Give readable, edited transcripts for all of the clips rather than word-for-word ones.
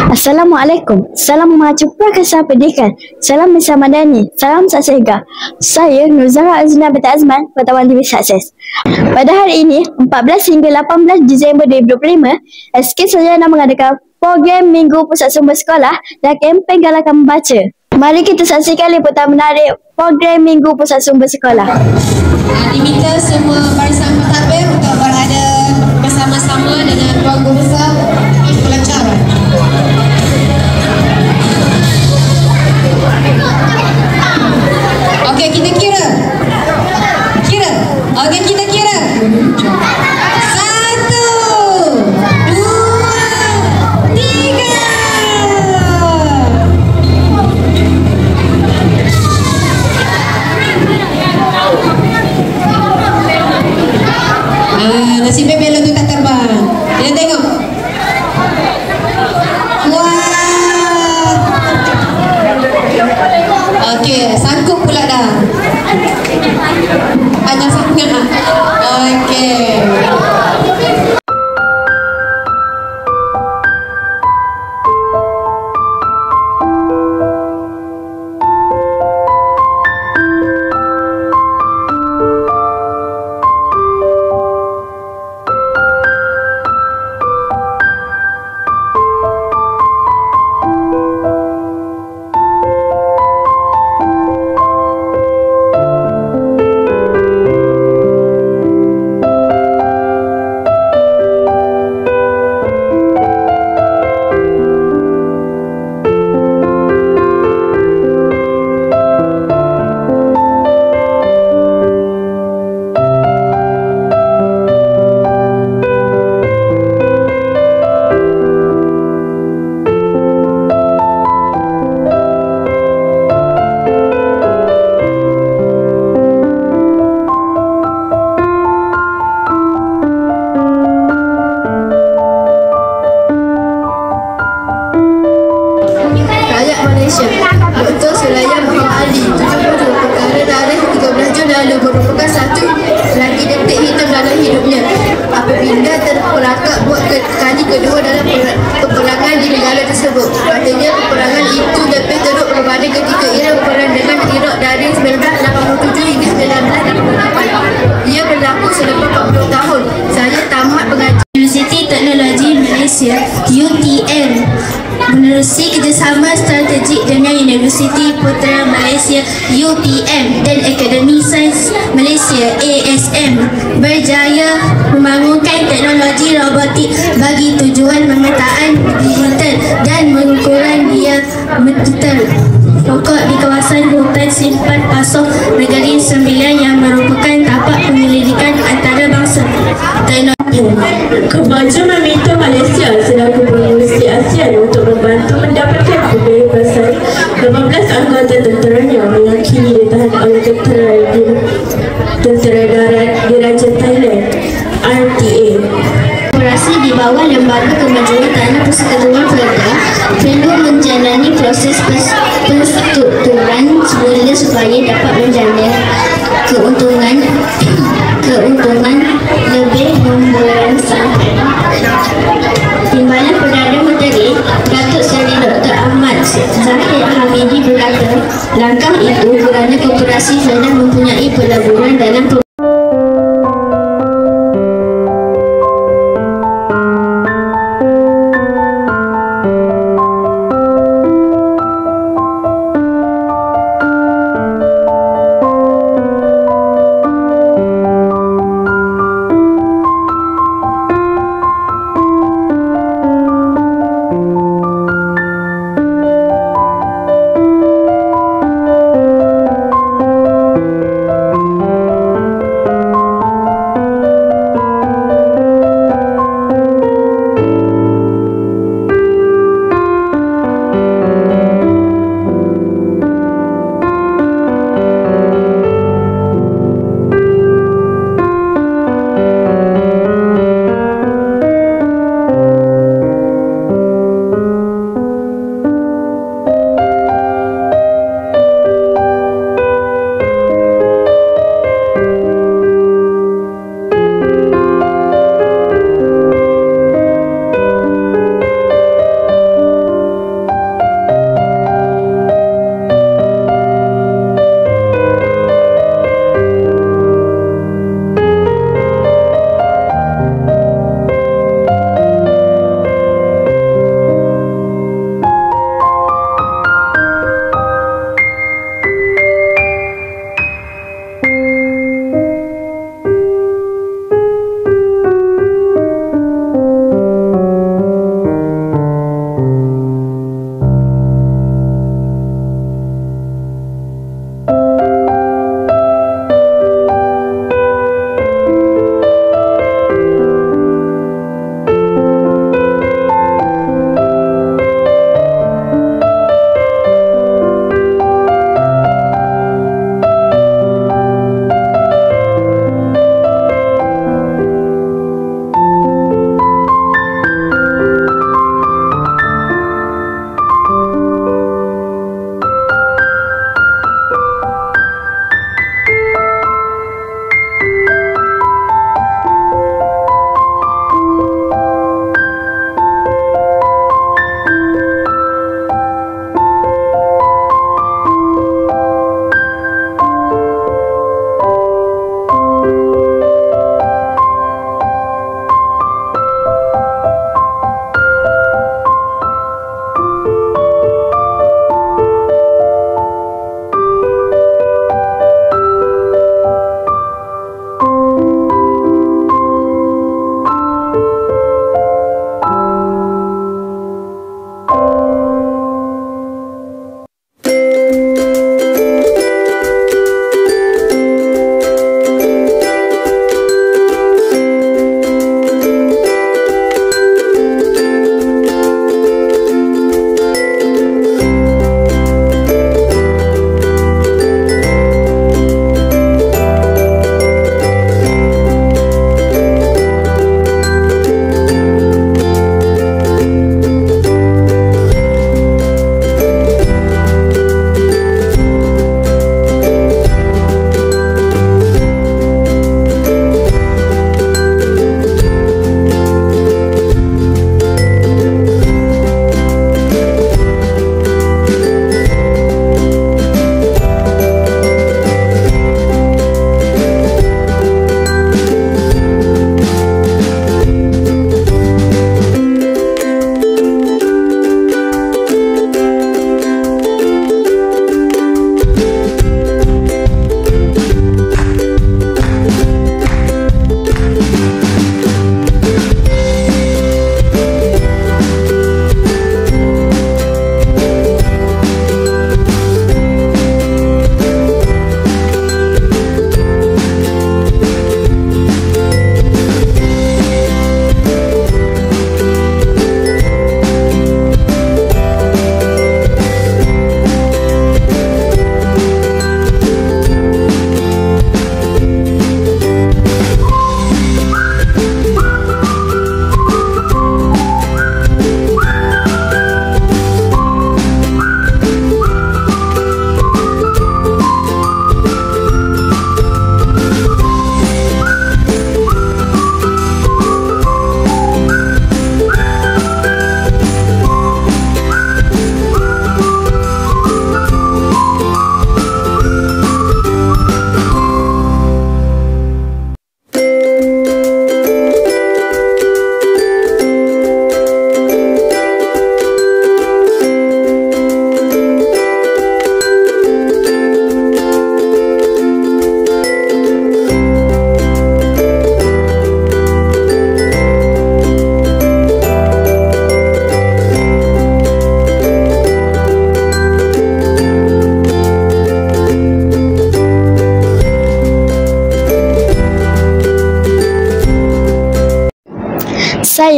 Assalamualaikum. Salam memacu Prakasa Pendidikan. Salam bersama Dani. Salam Saksega. Saya Nuzara Azina binti Azman, Wartawan TV Sukses. Pada hari ini, 14 hingga 18 Disember 2025, SK Sarjana mengadakan program Minggu Pusat Sumber Sekolah dan kempen galakan membaca. Mari kita saksikan liputan menarik program Minggu Pusat Sumber Sekolah. Diminta semua barisan pentadbir untuk berada bersama-sama dengan Tuan Guru Besar Pelancaran. Okey, kita kira. Okey, kita kira. 1, 2, 3. Nasibnya belon tu tak terbang. Kita tengok. Wah. Okey, sangkut pula dah. Panjang sangat. Okey. Dr. Sulayan bin Ali 72 perkara tarikh 13 Jun lalu merupakan satu lagi detik hitam dalam hidupnya apabila terperangkap buat kali kedua dalam peperangan di negara tersebut. Katanya peperangan itu lebih teruk berbanding ketika ia berperang dengan Iraq dari 1987 hingga 1988. Ia berlaku selepas 40 tahun. Saya tamat pengajian Universiti Teknologi Malaysia UTM menerusi kerjasama strategik dengan Universiti Putra Malaysia UPM dan Akademi Sains Malaysia ASM berjaya membangunkan teknologi robotik bagi tujuan pemetaan digital dan pengukuran biaya material pokok di kawasan hutan simpan Pasoh Negeri Sembilan yang merupakan tapak penyelidikan antarabangsa. Kemajuan meminta Malaysia selaku pengurusi ASEAN untuk membantu mendapatkan kebebasan 18 anggota tenteranya meyakini ditahan oleh Tentera Darat Diraja Thailand RTA. Operasi di bawah Lembaga Kemajuan Tanah Persekutuan Perda perlu menjalani proses penstrukturan semula supaya dapat menjamin keuntungan lebih memberangsangkan. Timbalan Perdana Menteri Datuk Seri Dr. Ahmad Zahid Hamidi berkata, langkah itu kerana koperasi sudah mempunyai pelaburan dalam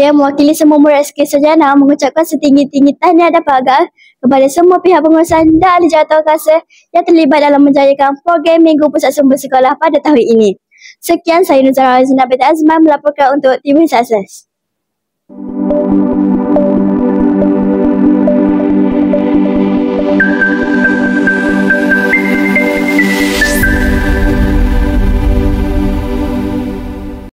Saya mewakili semua murid SK Sarjana mengucapkan setinggi-tinggi tahniah dan penghargaan kepada semua pihak pengurusan dan ahli jawatankuasa yang terlibat dalam menjayakan program Minggu Pusat Sumber Sekolah pada tahun ini. Sekian, saya Nuzara Azina binti Azman melaporkan untuk TV Sukses.